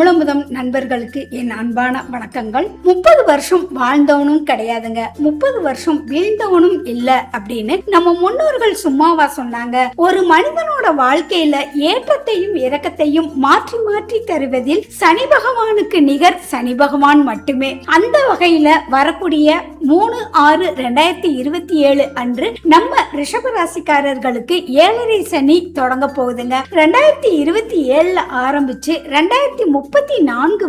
தமிழமுதம் நண்பர்களுக்கு என் அன்பான வணக்கங்கள். 30 வருஷம் வாழ்ந்தவனும் கிடையாதுங்க, 30 வருஷம் வீழ்ந்தவனும் இல்ல அப்படின்னு நம்ம முன்னோர்கள் சும்மாவா சொன்னாங்க. ஒரு மனிதனோட வாழ்க்கையில ஏற்றத்தையும் இறக்கத்தையும் மாற்றி மாற்றி தருவதில் சனி பகவானுக்கு நிகர் சனி பகவான் மட்டுமே. அந்த வகையில வரக்கூடிய 3/6/2027 அன்று நம்ம ரிஷபராசிக்காரர்களுக்கு 7.5 சனி தொடங்க போகுதுங்க. 2027 ஆரம்பிச்சு 2034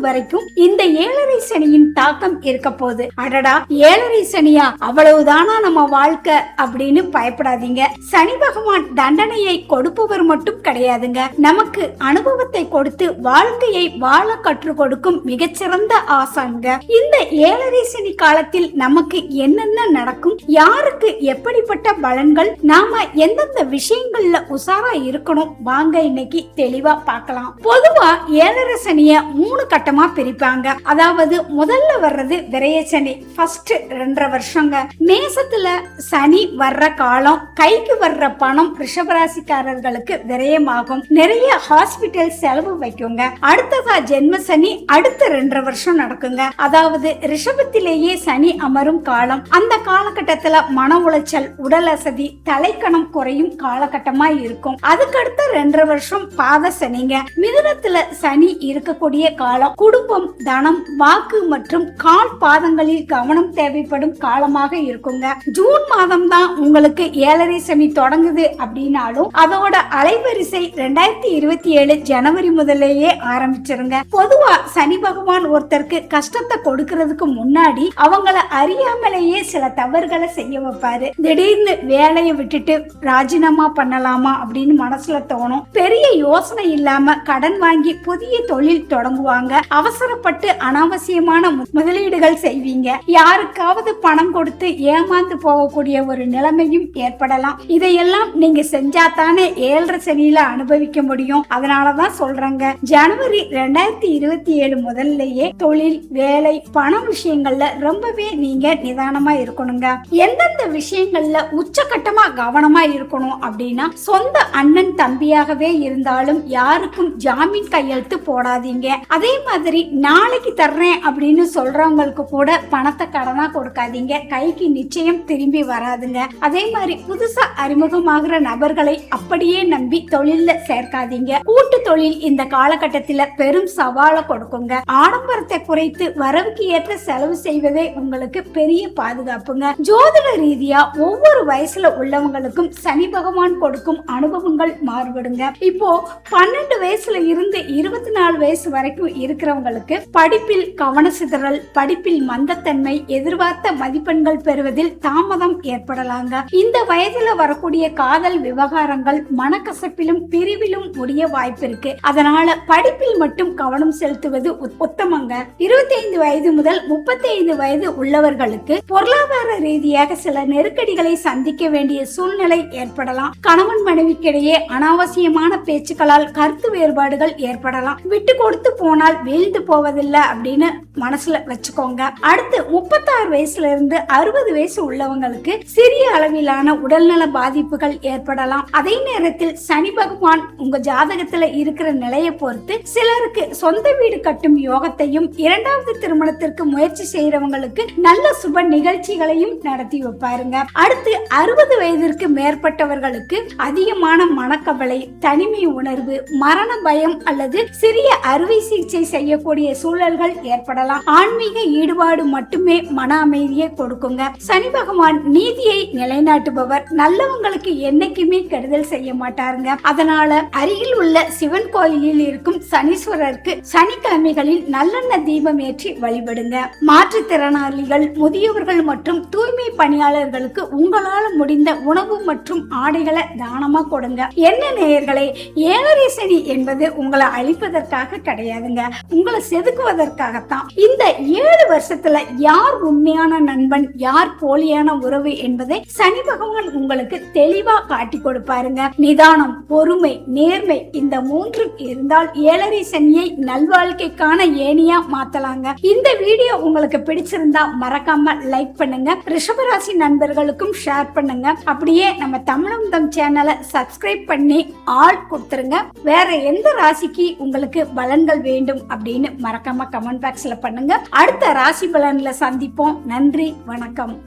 வரைக்கும் இந்த 7.5 சனியின் தாக்கம் இருக்க போகுது. அடடா, 7.5 சனியா, அவ்வளவுதானா நம்ம வாழ்க்கை அப்படின்னு பயப்படாதீங்க. சனி பகவான் தண்டனையை கொடுப்பவர் மட்டும் கிடையாதுங்க, நமக்கு அனுபவத்தை கொடுத்து வாழ்க்கையை வாழ கற்றுக் கொடுக்கும் மிகச்சிறந்த ஆசான்க. இந்த 7.5 சனி காலத்தில் நமக்கு என்னென்ன நடக்கும், யாருக்கு எப்படிப்பட்ட பலன்கள், நாம எந்தெந்த விஷயங்கள்ல உசாரா இருக்கணும், வாங்க இன்னைக்கு தெளிவா பார்க்கலாம். பொதுவா 7.5 சனிய 3 கட்டமா பிரிப்பாங்க. அதாவது முதல்ல வர்றது விரய சனி, ஃபர்ஸ்ட் 2.5 வருஷங்க. மேசத்துல சனி வர்ற காலம், கைக்கு வர்ற பணம் ரிஷபராசிக்காரர்களுக்கு விரயமாகும், நிறைய ஹாஸ்பிட்டல் செலவு வைக்குங்க. அடுத்ததா ஜென்ம சனி, அடுத்த 2.5 வருஷம் நடக்குங்க. அதாவது ரிஷபத்திலேயே சனி அமரும் காலம். அந்த காலகட்டத்துல மன உளைச்சல், உடல் அசதி, தலைக்கணம் குறையும் காலகட்டமா இருக்கும். அதுக்கடுத்த 2.5 வருஷம் பாத சனிங்க. மிதுனத்துல சனி இருக்கக்கூடிய காலம். குடும்பம், தனம், வாக்கு மற்றும் கால் பாதங்களில் கவனம் தேவைப்படும் காலமாக இருக்குங்க. ஜூன் மாதம் தான் உங்களுக்கு 7.5 சனி தொடங்குது அப்படின்னாலும் அதோட அலைவரிசை 2027 ஜனவரி முதலேயே ஆரம்பிச்சிருங்க. பொதுவா சனி பகவான் ஒருத்தருக்கு கஷ்டத்தை கொடுக்கறதுக்கு முன்னாடி அவங்கள அறியாமலேயே சில தவறுகளை செய்ய வைப்பாரு. திடீர்னு வேலையை விட்டுட்டு ராஜினாமா பண்ணலாமா அப்படின்னு மனசுல தோணும். பெரிய யோசனை இல்லாம கடன் வாங்கி புதிய தொழில் தொடங்குவாங்க. அவசரப்பட்டு அனாவசியமான முதலீடுகள் செய்வீங்க. யாருக்காவது பணம் கொடுத்து ஏமாந்து போகக்கூடிய ஒரு நிலைமையும் ஏற்படலாம். இதையெல்லாம் நீங்க செஞ்சா தானே 7.5 சனியில அனுபவிக்க முடியும். அதனாலதான் சொல்றாங்க, ஜனவரி 2027 முதல்லயே தொழில், வேலை, பணம் விஷயங்கள்ல ரொம்பவே நீங்க நிதானமா இருக்கணுங்க. எந்தெந்த விஷயங்கள்ல உச்சகட்டமா கவனமா இருக்கணும் அப்படின்னா, சொந்த அண்ணன் தம்பியாகவே இருந்தாலும் யாருக்கும் ஜாமீன் கையெழுத்து போடாதீங்க. அதே மாதிரி நாளைக்கு தர்றேன் அப்படின்னு சொல்றவங்களுக்கு கூட பணத்தை கடனா கொடுக்காதீங்க, கைக்கு நிச்சயம் திரும்பி வராதுங்க. அதே மாதிரி புதுசா அறிமுகமாகிற நபர்களை அப்படியே நம்பி தொழில்ல சேர்க்காதீங்க. கூட்டு தொழில் இந்த காலகட்டத்தில் பெரும் சவாலை கொடுக்குங்க. ஆடம்பரத்தை குறைத்து வரவுக்கு ஏற்ற செலவு செய்வதே உங்களுக்கு பெரிய பாதுகாப்புங்க. ஜோதிட ரீதியா ஒவ்வொரு வயசுல உள்ளவங்களுக்கும் சனி பகவான் கொடுக்கும் அனுபவங்கள் மாறுபடுங்க. இப்போ 12 வயசுல இருந்து 24 வயசு வரைக்கும் இருக்கிறவங்களுக்கு படிப்பில் கவன சிதறல், படிப்பில் மந்தத்தன்மை, எதிர்பார்த்த மதிப்பெண்கள் பெறுவதில் தாமதம் ஏற்படலாங்க. இந்த வயதுல வரக்கூடிய காதல் விவகாரங்கள் மனக்கசப்பிலும் பிரிவிலும் முடிய வாய்ப்பு இருக்கு. அதனால படிப்பில் மட்டும் கவனம் செலுத்துவது உத்தமங்க. 25 வயது முதல் 35 வயது உள்ளவர்களுக்கு பொருளாதார ரீதியாக சில நெருக்கடிகளை சந்திக்க வேண்டிய சூழ்நிலை ஏற்படலாம். கணவன் மனைவிக்கிடையே அனாவசியமான பேச்சுக்களால் கருத்து வேறுபாடுகள் ஏற்படலாம். விட்டு கொடுத்து போனால் வீழ்ந்து போவதில்லை அப்படின்னு மனசுல வச்சுக்கோங்க. அடுத்து 36 வயசுல இருந்து 60 வயசு உள்ளவங்களுக்கு சிறிய அளவிலான உடல்நல பாதிப்புகள் ஏற்படலாம். அதே நேரத்தில் சனி பகவான் உங்க ஜாதகத்துல இருக்கிற நிலையை பொறுத்து சிலருக்கு சொந்த வீடு கட்டும் யோகத்தையும், 2வது திருமணத்திற்கு முயற்சி செய்யறவங்களுக்கு நல்ல சுப நிகழ்ச்சிகளையும் நடத்தி வைப்பாருங்க. அடுத்து 60 வயதிற்கு மேற்பட்டவர்களுக்கு அதிகமான மனக்கவலை, தனிமை உணர்வு, மரண பயம் அல்லது சிறிய அறுவை சிகிச்சை செய்யக்கூடிய சூழல்கள் ஏற்படலாம். ஆன்மீக ஈடுபாடு மட்டுமே மன அமைதியை கொடுக்குங்க. சனி பகவான் நீதியை நிலைநாட்டுபவர், நல்லவங்களுக்கு என்னைக்குமே கெடுதல் செய்ய மாட்டாருங்க. அதனால அருகில் உள்ள சிவன் கோயிலில் இருக்கும் சனீஸ்வரருக்கு சனிக்கிழமைகளில் நல்லெண்ணெய் தீபம் ஏற்றி வழிபடுங்க. மாற்றுத்திறனாளிகள், முதியவர்கள் மற்றும் தூய்மை பணியாளர்களுக்கு உங்களால முடிந்த உணவு மற்றும் ஆடைகளை தானமா கொடுங்க. என்ன நேயர்களே, 7.5 சனி என்பது உங்களை அழிப்பதற்காக கிடையாதுங்க, உங்களை செதுக்குவதற்காகத்தான். இந்த 7 வருஷத்துல யார் உண்மையான நண்பன், யார் போலியான உறவு என்பதை சனி பகவான் உங்களுக்கு தெளிவா காட்டி கொடுப்பாருங்க. நிதானம், பொறுமை, நேர்மை, இந்த 3 இருந்தால் 7.5 சனியை நல்வாழ்க்கைக்கான ஏணியா மாத்தலாங்க. இந்த வீடியோ உங்களுக்கு பிடிச்சிருந்தா மறக்காம லைக் பண்ணுங்க, ரிஷபராசி நண்பர்களுக்கும் ஷேர் பண்ணுங்க. அப்படியே நம்ம தமிழமுதம் சேனலை சப்ஸ்கிரைப் பண்ணி ஆல் கொடுத்துருங்க. வேற எந்த ராசிக்கு உங்களுக்கு பலன் பலன்கள் வேண்டும் அப்படின்னு மறக்காம கமெண்ட் பாக்ஸ்ல பண்ணுங்க. அடுத்த ராசி பலன்ல சந்திப்போம். நன்றி, வணக்கம்.